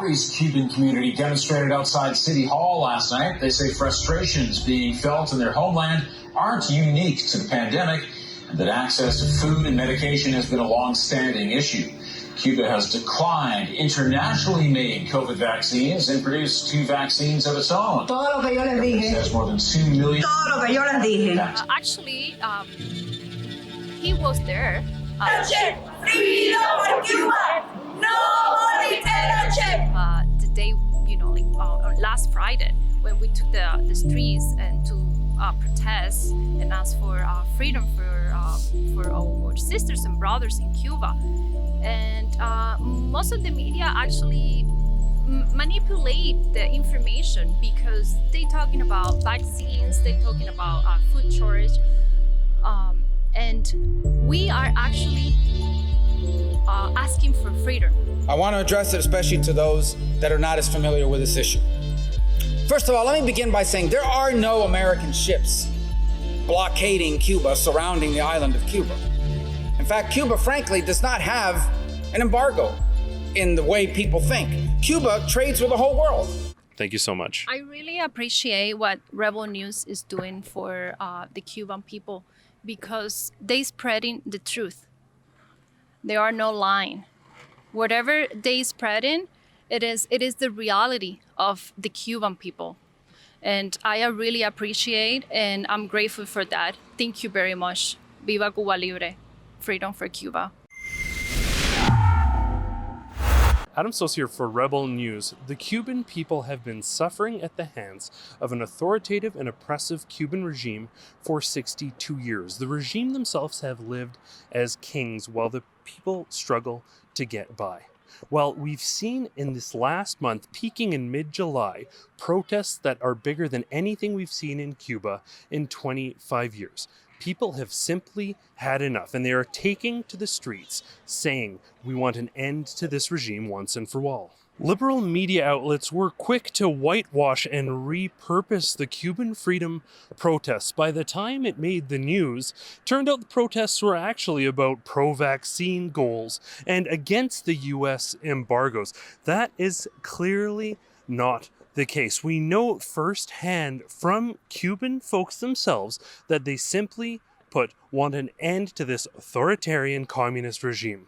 Calgary's Cuban community demonstrated outside City Hall last night. They say frustrations being felt in their homeland aren't unique to the pandemic, and that access to food and medication has been a long-standing issue. Cuba has declined internationally made COVID vaccines and produced 2 vaccines of its own. Todo lo que yo les dije. It has more than 2 million. Todo lo que yo les dije. Actually, he was there. Freedom for Cuba! No more dictatorship! The day, last Friday, when we took the streets and to protest and ask for freedom for our sisters and brothers in Cuba. And most of the media actually manipulate the information because they're talking about vaccines, they're talking about food shortage, and we are actually asking for freedom. I want to address it especially to those that are not as familiar with this issue. First of all, let me begin by saying there are no American ships blockading Cuba, surrounding the island of Cuba. In fact, Cuba, frankly, does not have an embargo in the way people think. Cuba trades with the whole world. Thank you so much. I really appreciate what Rebel News is doing for the Cuban people because they're spreading the truth. They are no lying. Whatever they spreading, it is the reality of the Cuban people. And I really appreciate and I'm grateful for that. Thank you very much. Viva Cuba Libre. Freedom for Cuba. Adam Soos here for Rebel News. The Cuban people have been suffering at the hands of an authoritative and oppressive Cuban regime for 62 years. The regime themselves have lived as kings while the people struggle to get by. Well, we've seen in this last month, peaking in mid-July, protests that are bigger than anything we've seen in Cuba in 25 years. People have simply had enough, and they are taking to the streets, saying, we want an end to this regime once and for all. Liberal media outlets were quick to whitewash and repurpose the Cuban freedom protests. By the time it made the news, turned out the protests were actually about pro-vaccine goals and against the U.S. embargoes. That is clearly not the case. We know firsthand from Cuban folks themselves that they simply want an end to this authoritarian communist regime.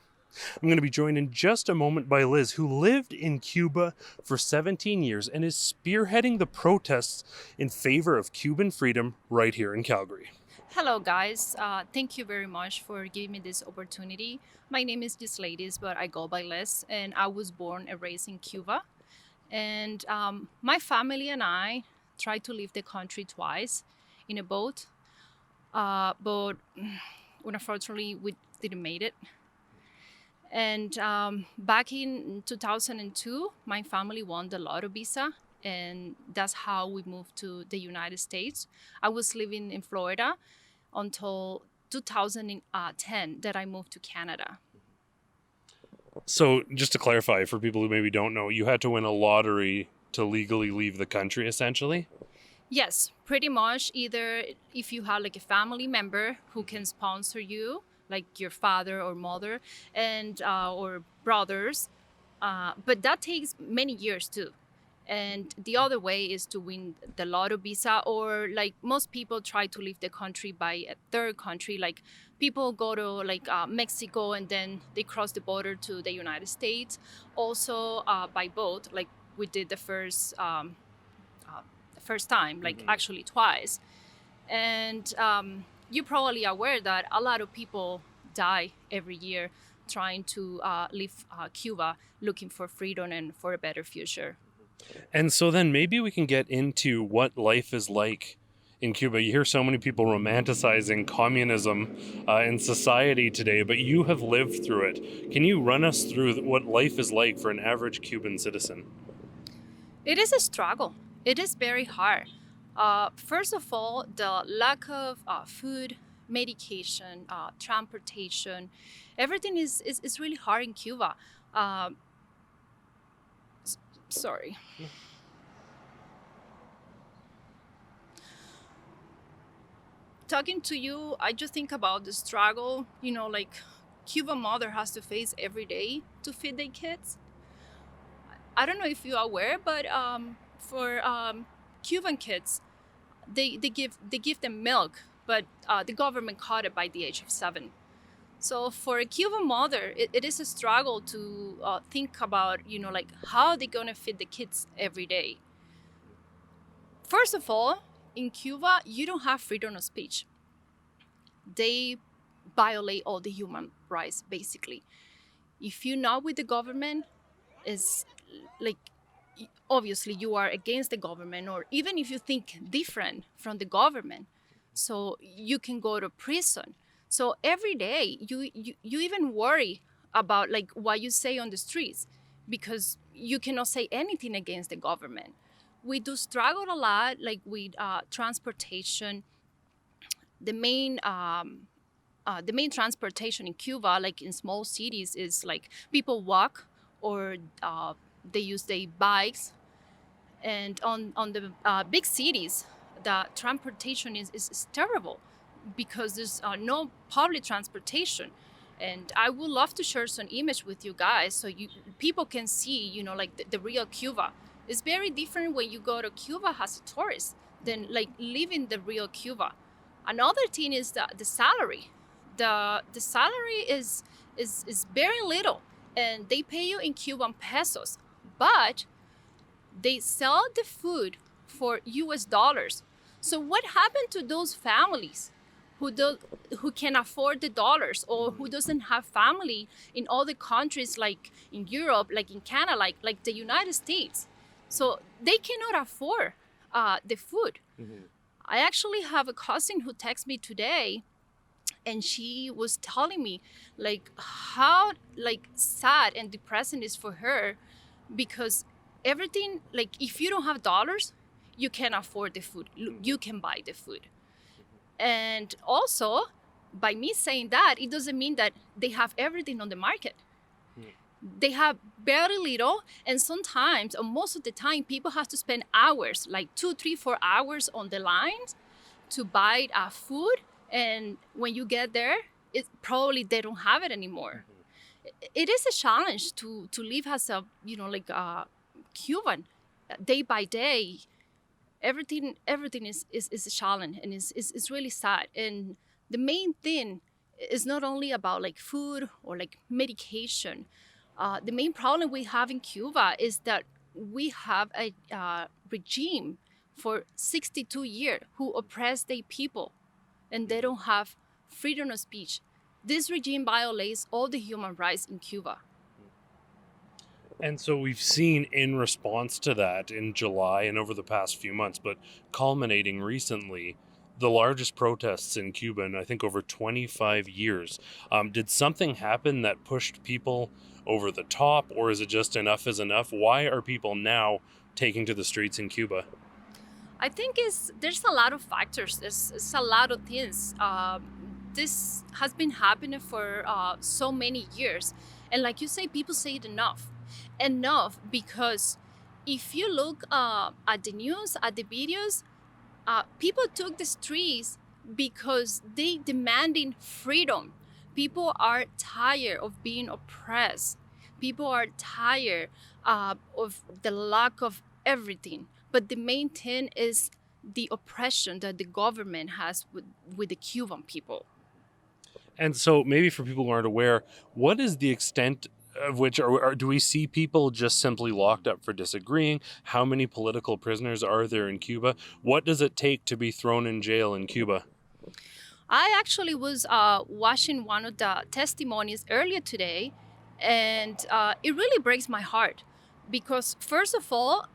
I'm going to be joined in just a moment by Liz, who lived in Cuba for 17 years and is spearheading the protests in favor of Cuban freedom right here in Calgary. Hello guys, thank you very much for giving me this opportunity. My name is Yisleids, but I go by Liz, and I was born and raised in Cuba. And my family and I tried to leave the country twice in a boat, but unfortunately we didn't make it. And back in 2002, my family won the lotto visa, and that's how we moved to the United States. I was living in Florida until 2010 that I moved to Canada. So just to clarify, for people who maybe don't know, you had to win a lottery to legally leave the country, essentially? Yes, pretty much. Either if you have like a family member who can sponsor you, like your father or mother, and or brothers, but that takes many years too. And the other way is to win the lotto visa, or like most people try to leave the country by a third country. Like people go to like Mexico and then they cross the border to the United States. Also by boat, like we did the first time, like actually twice. And you're probably aware that a lot of people die every year trying to leave Cuba, looking for freedom and for a better future. And so then maybe we can get into what life is like in Cuba. You hear so many people romanticizing communism in society today, but you have lived through it. Can you run us through what life is like for an average Cuban citizen? It is a struggle. It is very hard. First of all, the lack of food, medication, transportation, everything is really hard in Cuba. Sorry. Talking to you, I just think about the struggle, like Cuban mother has to face every day to feed their kids. I don't know if you are aware, but for Cuban kids, they give them milk, but the government caught it by the age of 7. So for a Cuban mother, it is a struggle to think about, like how they're gonna feed the kids every day. First of all, in Cuba, you don't have freedom of speech. They violate all the human rights, basically. If you're not with the government, is like obviously you are against the government, or even if you think different from the government, so you can go to prison. So every day you even worry about like what you say on the streets, because you cannot say anything against the government. We do struggle a lot, like with transportation. The main transportation in Cuba, like in small cities, is like people walk, or they use their bikes. And on the big cities, the transportation is terrible, because there's no public transportation. And I would love to share some image with you guys, so people can see, like the real Cuba. It's very different when you go to Cuba as a tourist than like living the real Cuba. Another thing is the salary. The salary is very little, and they pay you in Cuban pesos, but they sell the food for US dollars. So what happened to those families who can afford the dollars, or who doesn't have family in other countries, like in Europe, like in Canada, like the United States? So they cannot afford the food. Mm-hmm. I actually have a cousin who texted me today, and she was telling me like how like sad and depressing it is for her, because everything, like if you don't have dollars, you can't afford the food. You can buy the food. And also, by me saying that, it doesn't mean that they have everything on the market. They have very little, and sometimes, or most of the time, people have to spend hours, like 2, 3, 4 hours on the lines to buy food. And when you get there, it probably they don't have it anymore. It is a challenge to live as a Cuban, day by day. Everything is a challenge, and it's really sad. And the main thing is not only about like food or like medication. The main problem we have in Cuba is that we have a regime for 62 years who oppress their people, and they don't have freedom of speech. This regime violates all the human rights in Cuba. And so we've seen in response to that in July and over the past few months, but culminating recently, the largest protests in Cuba in I think over 25 years. Did something happen that pushed people over the top, or is it just enough is enough? Why are people now taking to the streets in Cuba? I think there's a lot of factors. There's a lot of things. This has been happening for so many years. And like you say, people say it enough. Enough, because if you look at the news, at the videos, people took the streets because they demanding freedom. People are tired of being oppressed. People are tired of the lack of everything. But the main thing is the oppression that the government has with the Cuban people. And so maybe for people who aren't aware, what is the extent of which, or do we see people just simply locked up for disagreeing? How many political prisoners are there in Cuba? What does it take to be thrown in jail in Cuba? I actually was watching one of the testimonies earlier today, and it really breaks my heart, because first of all,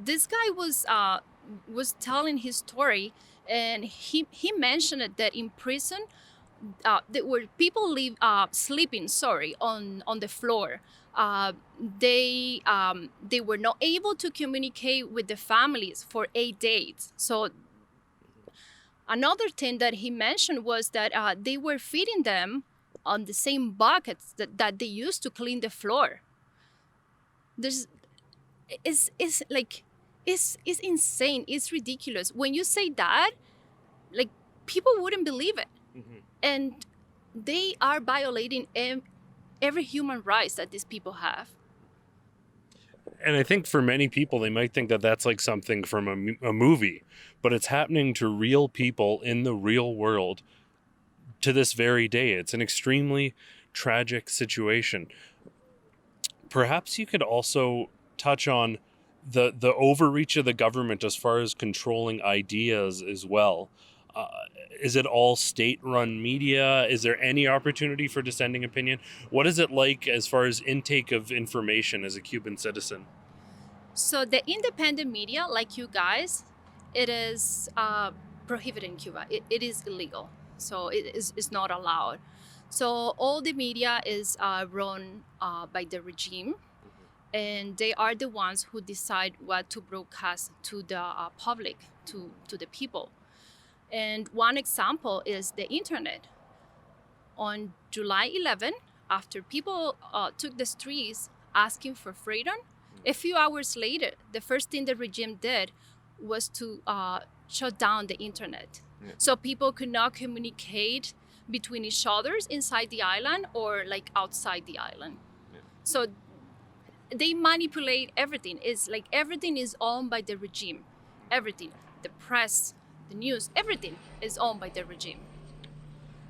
this guy was telling his story, and he mentioned that in prison there were people sleeping on the floor. They were not able to communicate with the families for 8 days. So another thing that he mentioned was that they were feeding them on the same buckets that they used to clean the floor. It's insane. It's ridiculous. When you say that, like, people wouldn't believe it. Mm-hmm. And they are violating every human rights that these people have. And I think for many people, they might think that that's like something from a movie, but it's happening to real people in the real world to this very day. It's an extremely tragic situation. Perhaps you could also touch on the overreach of the government as far as controlling ideas as well. Is it all state-run media? Is there any opportunity for dissenting opinion? What is it like as far as intake of information as a Cuban citizen? So the independent media, like you guys, it is prohibited in Cuba. It is illegal. So it's not allowed. So all the media is run by the regime, and they are the ones who decide what to broadcast to the public, to the people. And one example is the internet. On July 11, after people took the streets asking for freedom, a few hours later, the first thing the regime did was to shut down the internet. Yeah. So people could not communicate between each other inside the island or like outside the island. Yeah. So they manipulate everything. It's like everything is owned by the regime. Everything, the press, the news, everything is owned by the regime.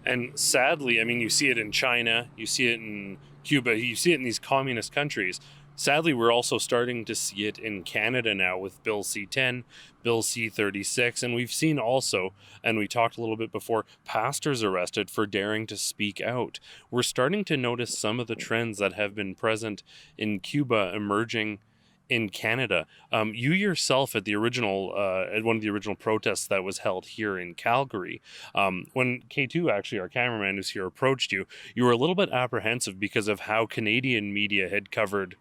And sadly, I mean, you see it in China, you see it in Cuba, you see it in these communist countries. Sadly, we're also starting to see it in Canada now with Bill C-10, Bill C-36, and we've seen also, and we talked a little bit before, pastors arrested for daring to speak out. We're starting to notice some of the trends that have been present in Cuba emerging in Canada. You yourself at the original, at one of the original protests that was held here in Calgary, when K2, actually our cameraman who's here, approached you, you were a little bit apprehensive because of how Canadian media had covered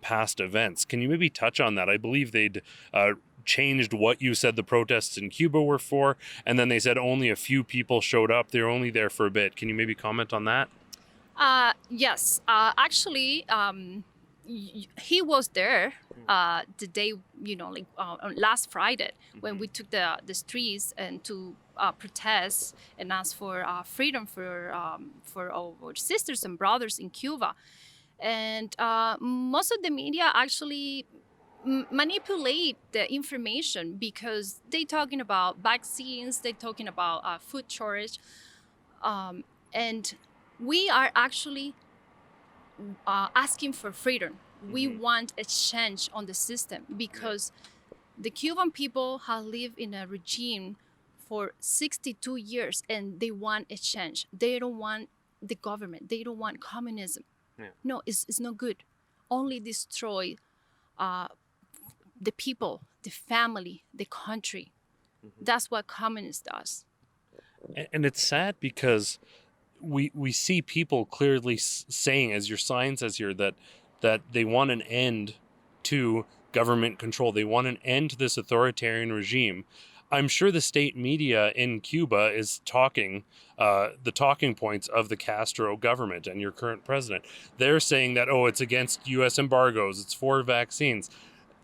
past events. Can you maybe touch on that? I believe they'd changed what you said the protests in Cuba were for, and then they said only a few people showed up. They're only there for a bit. Can you maybe comment on that? Yes. Actually, he was there the day, last Friday when we took the streets and to protest and ask for freedom for our sisters and brothers in Cuba. And most of the media actually manipulate the information because they're talking about vaccines, they're talking about food shortage, and we are actually asking for freedom. We want a change on the system because the Cuban people have lived in a regime for 62 years and they want a change. They don't want the government. They don't want communism. Yeah. No, it's not good. Only destroy the people, the family, the country. Mm-hmm. That's what communism does. And it's sad because we see people clearly saying, as your sign says here, that they want an end to government control. They want an end to this authoritarian regime. I'm sure the state media in Cuba is talking the talking points of the Castro government and your current president. They're saying that, it's against U.S. embargoes, it's for vaccines.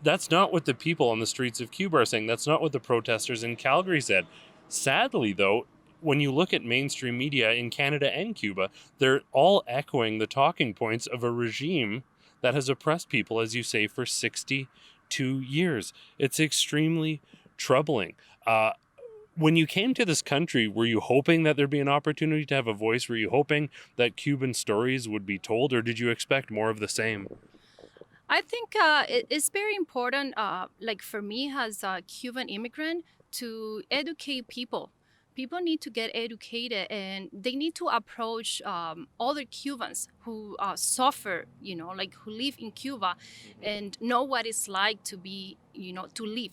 That's not what the people on the streets of Cuba are saying. That's not what the protesters in Calgary said. Sadly, though, when you look at mainstream media in Canada and Cuba, they're all echoing the talking points of a regime that has oppressed people, as you say, for 62 years. It's extremely troubling. When you came to this country, were you hoping that there'd be an opportunity to have a voice? Were you hoping that Cuban stories would be told, or did you expect more of the same? I think it's very important, for me as a Cuban immigrant, to educate people. People need to get educated and they need to approach other Cubans who suffer, who live in Cuba and know what it's like to be, to live,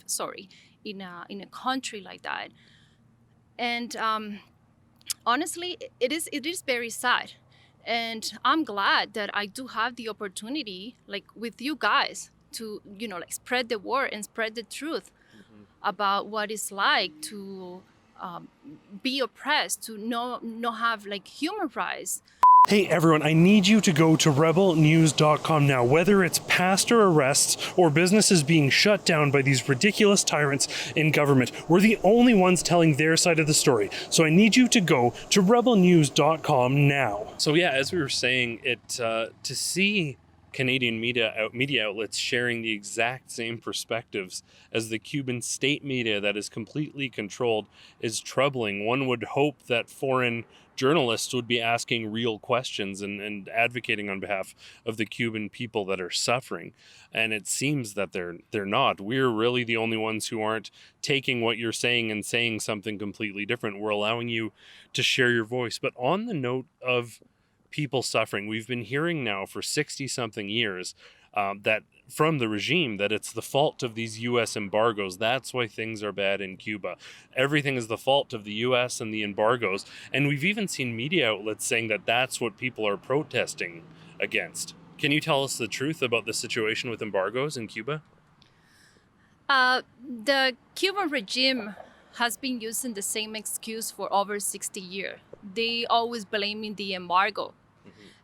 in a country like that. And honestly, it is very sad. And I'm glad that I do have the opportunity, with you guys, to, spread the word and spread the truth about what it's like to be oppressed, to not have human rights. Hey everyone, I need you to go to rebelnews.com now. Whether it's pastor arrests or businesses being shut down by these ridiculous tyrants in government, we're the only ones telling their side of the story. So I need you to go to rebelnews.com now. So yeah, as we were saying, to see Canadian media outlets sharing the exact same perspectives as the Cuban state media that is completely controlled is troubling. One would hope that foreign journalists would be asking real questions and advocating on behalf of the Cuban people that are suffering. And it seems that they're not. We're really the only ones who aren't taking what you're saying and saying something completely different. We're allowing you to share your voice. But on the note of people suffering, we've been hearing now for 60-something years that from the regime that it's the fault of these U.S. embargoes. That's why things are bad in Cuba. Everything is the fault of the U.S. and the embargoes. And we've even seen media outlets saying that that's what people are protesting against. Can you tell us the truth about the situation with embargoes in Cuba? The Cuban regime has been using the same excuse for over 60 years. They always blaming the embargo.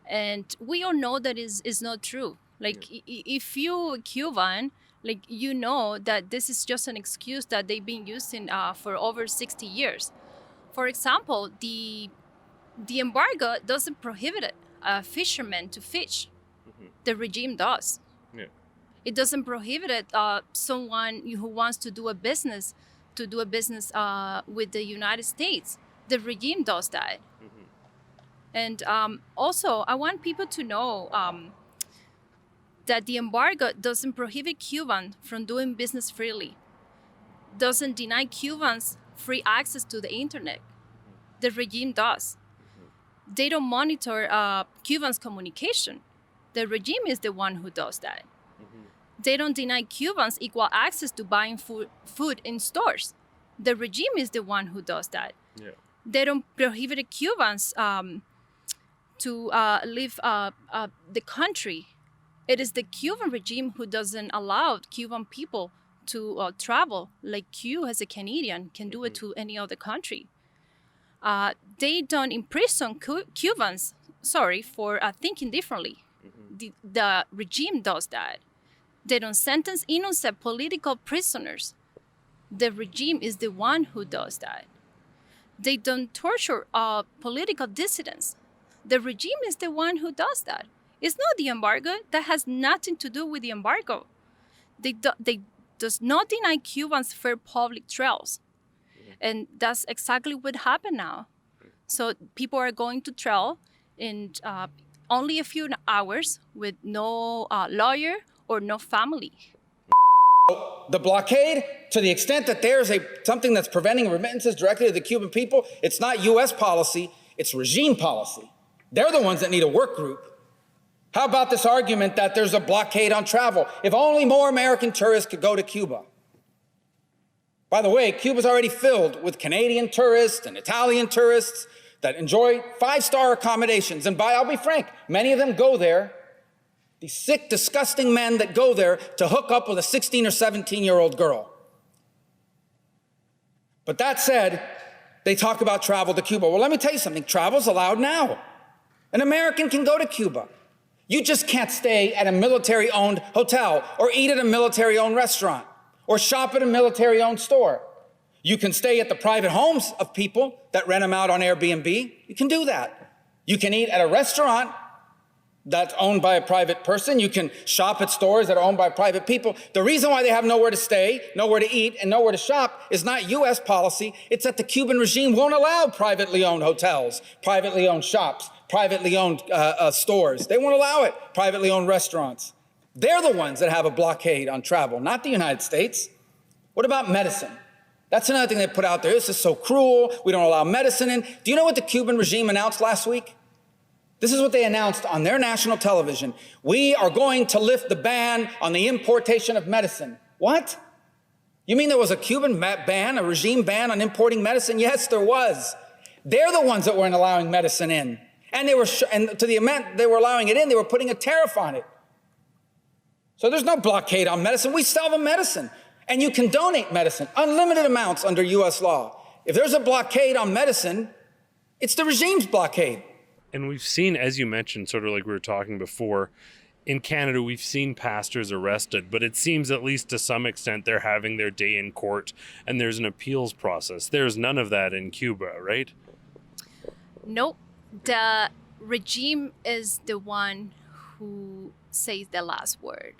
And we all know that is not true. Like, if you Cuban, like, you know that this is just an excuse that they've been using for over 60 years. For example, the embargo doesn't prohibit fishermen to fish. The regime does. Yeah. It doesn't prohibit someone who wants to do a business with the United States. The regime does that. And also, I want people to know that the embargo doesn't prohibit Cubans from doing business freely, doesn't deny Cubans free access to the internet. The regime does. They don't monitor Cubans' communication. The regime is the one who does that. They don't deny Cubans equal access to buying food in stores. The regime is the one who does that. Yeah. They don't prohibit Cubans to leave the country. It is the Cuban regime who doesn't allow Cuban people to travel like you as a Canadian can do it to any other country. They don't imprison Cubans, for thinking differently. The regime does that. They don't sentence innocent political prisoners. The regime is the one who does that. They don't torture political dissidents. The regime is the one who does that. It's not the embargo. That has nothing to do with the embargo. They does not deny Cubans fair public trials. And that's exactly what happened now. So people are going to trial in only a few hours with no lawyer or no family. The blockade, to the extent that there's something that's preventing remittances directly to the Cuban people, it's not U.S. policy, it's regime policy. They're the ones that need a work group. How about this argument that there's a blockade on travel? If only more American tourists could go to Cuba. By the way, Cuba's already filled with Canadian tourists and Italian tourists that enjoy 5-star accommodations. And I'll be frank, many of them go there, these sick, disgusting men that go there to hook up with a 16 or 17-year-old girl. But that said, they talk about travel to Cuba. Well, let me tell you something. Travel's allowed now. An American can go to Cuba. You just can't stay at a military-owned hotel or eat at a military-owned restaurant or shop at a military-owned store. You can stay at the private homes of people that rent them out on Airbnb. You can do that. You can eat at a restaurant that's owned by a private person. You can shop at stores that are owned by private people. The reason why they have nowhere to stay, nowhere to eat, and nowhere to shop is not U.S. policy. It's that the Cuban regime won't allow privately owned hotels, privately owned shops, privately owned stores. They won't allow it, privately owned restaurants. They're the ones that have a blockade on travel, not the United States. What about medicine? That's another thing they put out there. This is so cruel. We don't allow medicine in. Do you know what the Cuban regime announced last week? This is what they announced on their national television. We are going to lift the ban on the importation of medicine. What? You mean there was a Cuban ban, a regime ban on importing medicine? Yes, there was. They're the ones that weren't allowing medicine in. And to the amount they were allowing it in, they were putting a tariff on it. So there's no blockade on medicine. We sell the medicine. And you can donate medicine, unlimited amounts under U.S. law. If there's a blockade on medicine, it's the regime's blockade. And we've seen, as you mentioned, sort of like we were talking before, in Canada, we've seen pastors arrested, but it seems at least to some extent they're having their day in court and there's an appeals process. There's none of that in Cuba, right? Nope. The regime is the one who says the last word.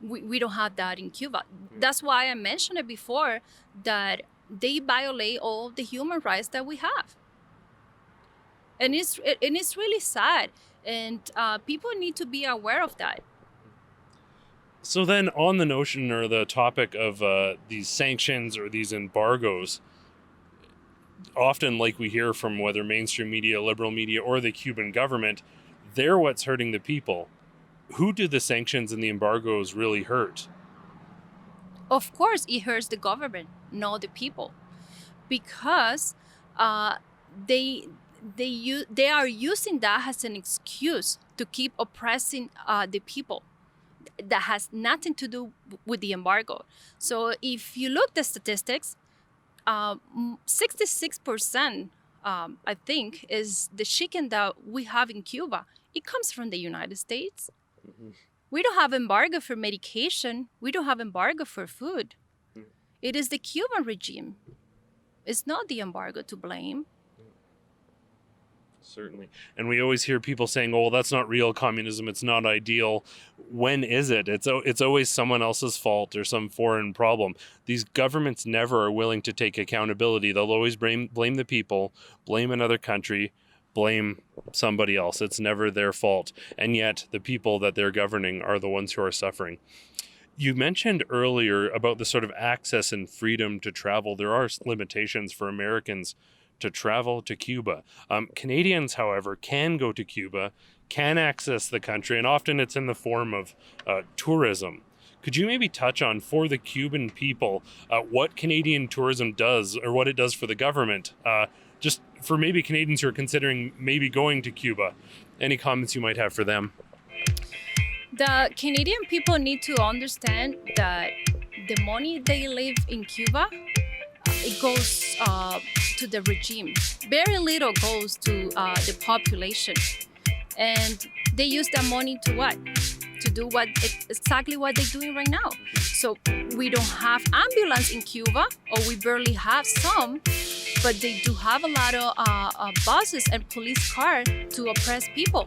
We don't have that in Cuba. That's why I mentioned it before, that they violate all the human rights that we have. And it's really sad. And people need to be aware of that. So then on the notion or the topic of these sanctions or these embargoes, often like we hear from whether mainstream media, liberal media, or the Cuban government, they're what's hurting the people. Who do the sanctions and the embargoes really hurt? Of course, it hurts the government, not the people, because they are using that as an excuse to keep oppressing the people. That has nothing to do with the embargo. So if you look at the statistics, 66%, I think, is the chicken that we have in Cuba. It comes from the United States. We don't have embargo for medication. We don't have embargo for food. It is the Cuban regime. It's not the embargo to blame. Certainly. And we always hear people saying, oh, well, that's not real communism. It's not ideal. When is it? It's always someone else's fault or some foreign problem. These governments never are willing to take accountability. They'll always blame the people, blame another country, blame somebody else. It's never their fault. And yet the people that they're governing are the ones who are suffering. You mentioned earlier about the sort of access and freedom to travel. There are limitations for Americans to travel to Cuba. Canadians, however, can go to Cuba, can access the country, and often it's in the form of tourism. Could you maybe touch on, for the Cuban people, what Canadian tourism does, or what it does for the government, just for maybe Canadians who are considering maybe going to Cuba? Any comments you might have for them? The Canadian people need to understand that the money they live in Cuba, it goes to the regime. Very little goes to the population. And they use that money to what? To do exactly what they're doing right now. So we don't have ambulance in Cuba, or we barely have some, but they do have a lot of buses and police cars to oppress people.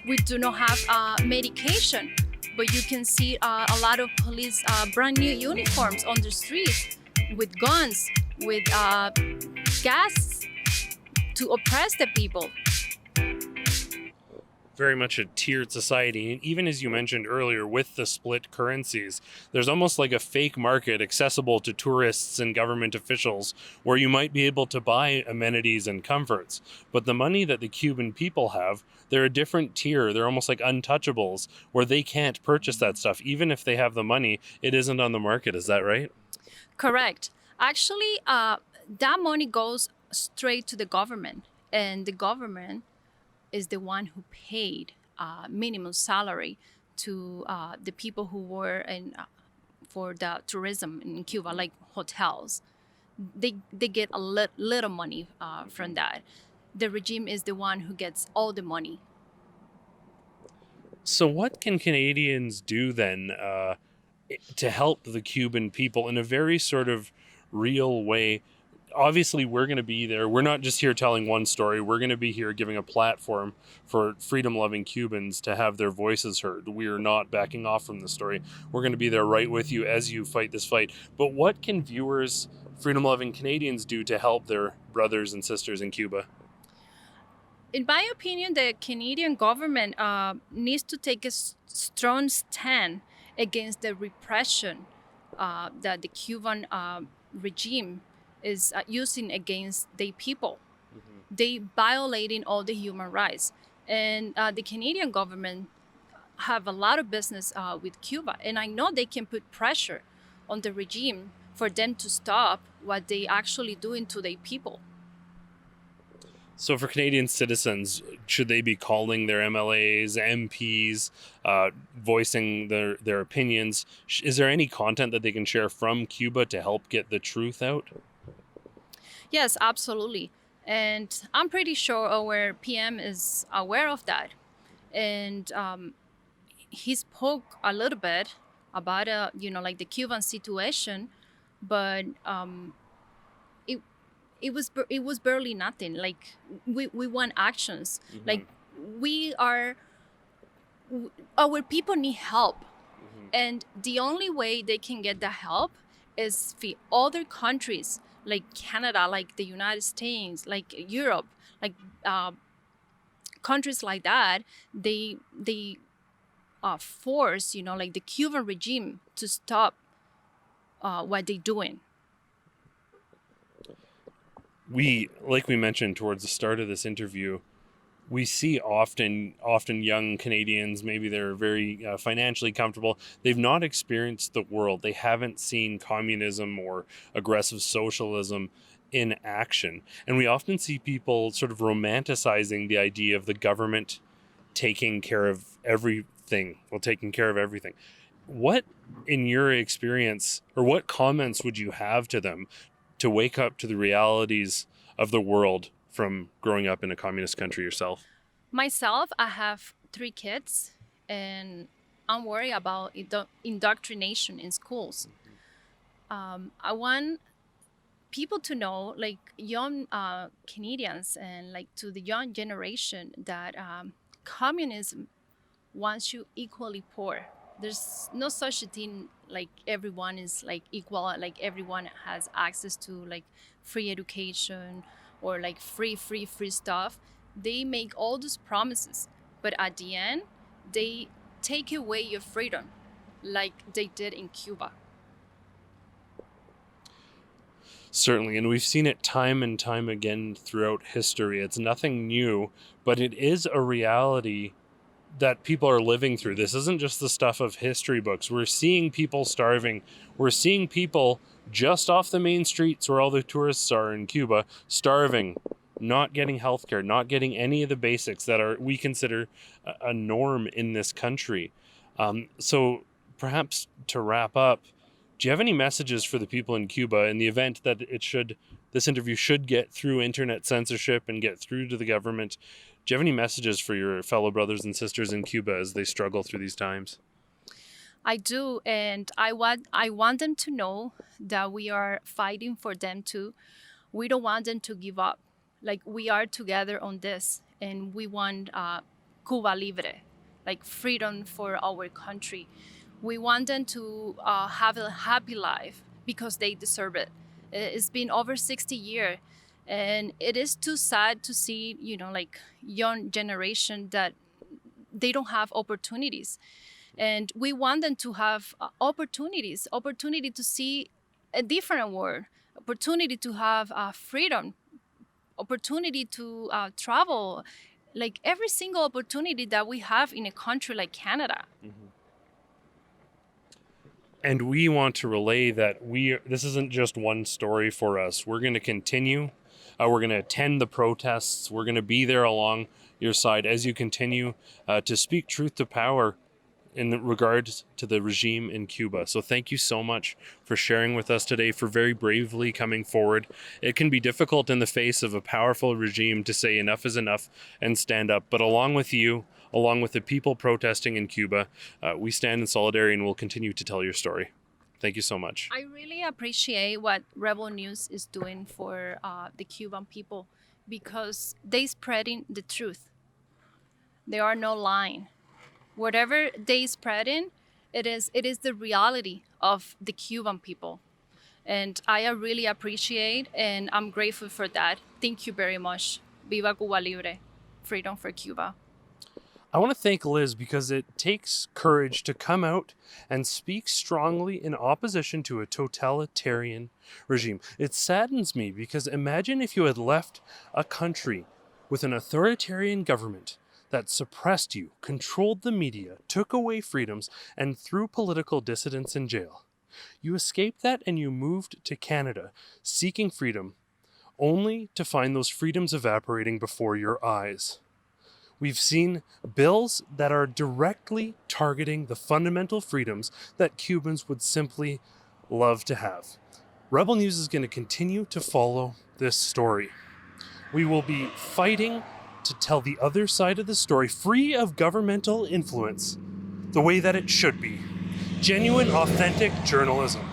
We do not have medication, but you can see a lot of police brand new uniforms on the streets with guns, with gas to oppress the people. Very much a tiered society. And even as you mentioned earlier, with the split currencies, there's almost like a fake market accessible to tourists and government officials where you might be able to buy amenities and comforts. But the money that the Cuban people have, they're a different tier. They're almost like untouchables, where they can't purchase that stuff. Even if they have the money, it isn't on the market. Is that right? Correct. Actually, that money goes straight to the government, and the government is the one who paid minimum salary to the people who were in for the tourism in Cuba, like hotels. They get a little money from that. The regime is the one who gets all the money. So what can Canadians do then to help the Cuban people in a very sort of real way? Obviously, we're going to be there. We're not just here telling one story. We're going to be here giving a platform for freedom-loving Cubans to have their voices heard. We are not backing off from the story. We're going to be there right with you as you fight this fight. But what can viewers, freedom-loving Canadians, do to help their brothers and sisters in Cuba? In my opinion, the Canadian government needs to take a strong stand against the repression that the Cuban regime is using against the people. Mm-hmm. They violating all the human rights. And the Canadian government have a lot of business with Cuba. And I know they can put pressure on the regime for them to stop what they actually doing to their people. So for Canadian citizens, should they be calling their MLAs, MPs, voicing their opinions? Is there any content that they can share from Cuba to help get the truth out? Yes, absolutely. And I'm pretty sure our PM is aware of that. And he spoke a little bit about, like the Cuban situation, but it was barely nothing. Like we want actions. Mm-hmm. Like we are our people need help. And the only way they can get the help is for other countries like Canada, like the United States, like Europe, like countries like that. They force, like the Cuban regime to stop what they're doing. Like we mentioned towards the start of this interview, we see often young Canadians, maybe they're very financially comfortable. They've not experienced the world. They haven't seen communism or aggressive socialism in action. And we often see people sort of romanticizing the idea of the government taking care of everything. What, in your experience, or what comments would you have to them to wake up to the realities of the world from growing up in a communist country yourself? Myself, I have 3 kids, and I'm worried about indoctrination in schools. I want people to know, like young Canadians and like to the young generation, that communism wants you equally poor. There's no such a thing like everyone is like equal, like everyone has access to like free education or like free stuff. They make all those promises, but at the end, they take away your freedom, like they did in Cuba. Certainly, and we've seen it time and time again throughout history. It's nothing new, but it is a reality that people are living through. This isn't just the stuff of history books. We're seeing people starving. We're seeing people just off the main streets where all the tourists are in Cuba, starving, not getting healthcare, not getting any of the basics that we consider a norm in this country. So perhaps to wrap up, do you have any messages for the people in Cuba in the event that this interview should get through internet censorship and get through to the government? Do you have any messages for your fellow brothers and sisters in Cuba as they struggle through these times? I do, and I want them to know that we are fighting for them too. We don't want them to give up. Like, we are together on this, and we want Cuba Libre, like freedom for our country. We want them to have a happy life because they deserve it. It's been over 60 years. And it is too sad to see, like young generation that they don't have opportunities. And we want them to have opportunity to see a different world, opportunity to have freedom, opportunity to travel, like every single opportunity that we have in a country like Canada. Mm-hmm. And we want to relay that this isn't just one story for us. We're going to continue. We're going to attend the protests. We're going to be there along your side as you continue to speak truth to power in regards to the regime in Cuba. So thank you so much for sharing with us today, for very bravely coming forward. It can be difficult in the face of a powerful regime to say enough is enough and stand up. But along with you, along with the people protesting in Cuba, we stand in solidarity and will continue to tell your story. Thank you so much. I really appreciate what Rebel News is doing for the Cuban people, because they spreading the truth. There are no lying. Whatever they spreading, it is the reality of the Cuban people. And I really appreciate, and I'm grateful for that. Thank you very much. Viva Cuba Libre. Freedom for Cuba. I want to thank Liz because it takes courage to come out and speak strongly in opposition to a totalitarian regime. It saddens me because imagine if you had left a country with an authoritarian government that suppressed you, controlled the media, took away freedoms, and threw political dissidents in jail. You escaped that and you moved to Canada, seeking freedom, only to find those freedoms evaporating before your eyes. We've seen bills that are directly targeting the fundamental freedoms that Cubans would simply love to have. Rebel News is going to continue to follow this story. We will be fighting to tell the other side of the story, free of governmental influence, the way that it should be. Genuine, authentic journalism.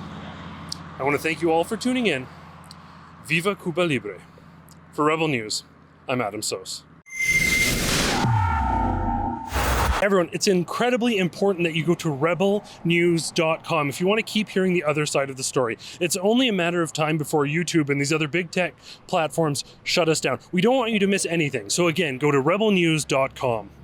I want to thank you all for tuning in. Viva Cuba Libre. For Rebel News, I'm Adam Soos. Everyone, it's incredibly important that you go to rebelnews.com if you want to keep hearing the other side of the story. It's only a matter of time before YouTube and these other big tech platforms shut us down. We don't want you to miss anything. So again, go to rebelnews.com.